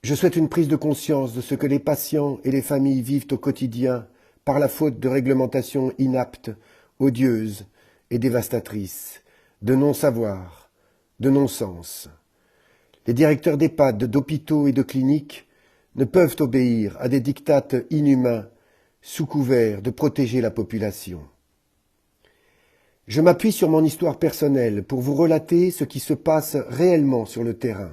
Je souhaite une prise de conscience de ce que les patients et les familles vivent au quotidien par la faute de réglementations inaptes, odieuses et dévastatrices, de non-savoir, de non-sens. Les directeurs d'EHPAD, d'hôpitaux et de cliniques ne peuvent obéir à des diktats inhumains sous couvert de protéger la population. Je m'appuie sur mon histoire personnelle pour vous relater ce qui se passe réellement sur le terrain.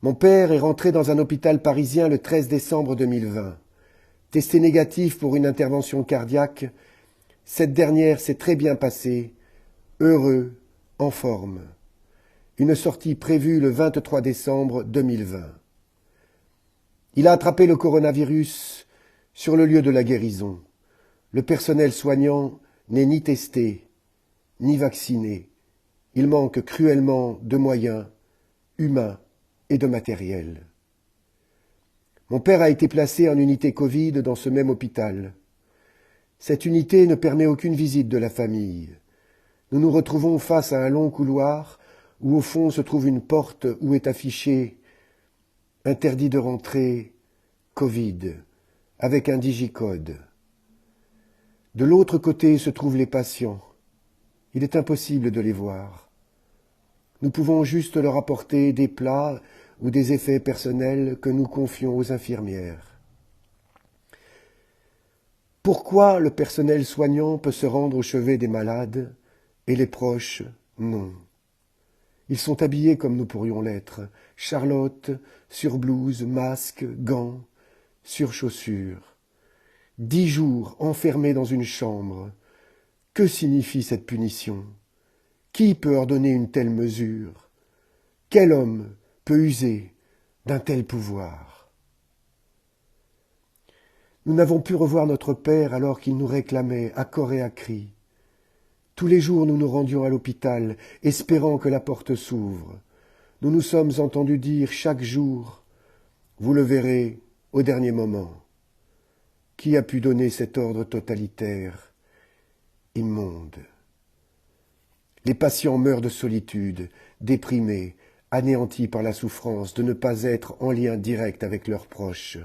Mon père est rentré dans un hôpital parisien le 13 décembre 2020. Testé négatif pour une intervention cardiaque, cette dernière s'est très bien passée, heureux, en forme. Une sortie prévue le 23 décembre 2020. Il a attrapé le coronavirus sur le lieu de la guérison. Le personnel soignant n'est ni testé, ni vacciné. Il manque cruellement de moyens humains et de matériel. Mon père a été placé en unité Covid dans ce même hôpital. Cette unité ne permet aucune visite de la famille. Nous nous retrouvons face à un long couloir où au fond se trouve une porte où est affiché « Interdit de rentrer, Covid » avec un digicode. De l'autre côté se trouvent les patients. Il est impossible de les voir. Nous pouvons juste leur apporter des plats ou des effets personnels que nous confions aux infirmières. Pourquoi le personnel soignant peut se rendre au chevet des malades et les proches, non? Ils sont habillés comme nous pourrions l'être, charlotte, surblouse, masque, gants, surchaussures. 10 jours enfermés dans une chambre. Que signifie cette punition? Qui peut ordonner une telle mesure? Quel homme peut user d'un tel pouvoir? Nous n'avons pu revoir notre père alors qu'il nous réclamait à corps et à cri. Tous les jours nous nous rendions à l'hôpital, espérant que la porte s'ouvre. Nous nous sommes entendus dire chaque jour « Vous le verrez au dernier moment ». Qui a pu donner cet ordre totalitaire, immonde? Les patients meurent de solitude, déprimés, anéantis par la souffrance de ne pas être en lien direct avec leurs proches,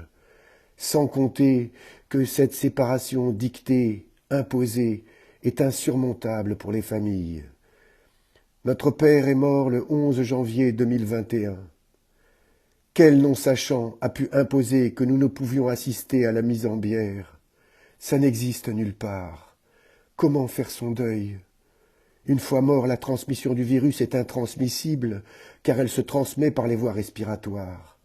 sans compter que cette séparation dictée, imposée, est insurmontable pour les familles. Notre père est mort le 11 janvier 2021. Quel non-sachant a pu imposer que nous ne pouvions assister à la mise en bière? Ça n'existe nulle part. Comment faire son deuil? Une fois mort, la transmission du virus est intransmissible, car elle se transmet par les voies respiratoires.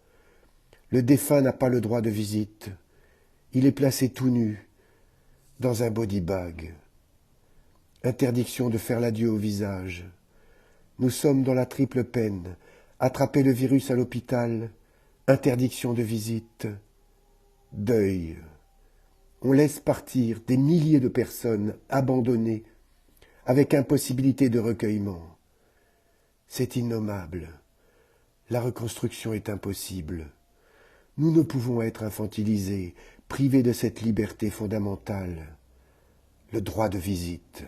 Le défunt n'a pas le droit de visite. Il est placé tout nu, dans un body bag. Interdiction de faire l'adieu au visage. Nous sommes dans la triple peine. Attraper le virus à l'hôpital, interdiction de visite, deuil. On laisse partir des milliers de personnes abandonnées avec impossibilité de recueillement. C'est innommable. La reconstruction est impossible. Nous ne pouvons être infantilisés, privés de cette liberté fondamentale, le droit de visite.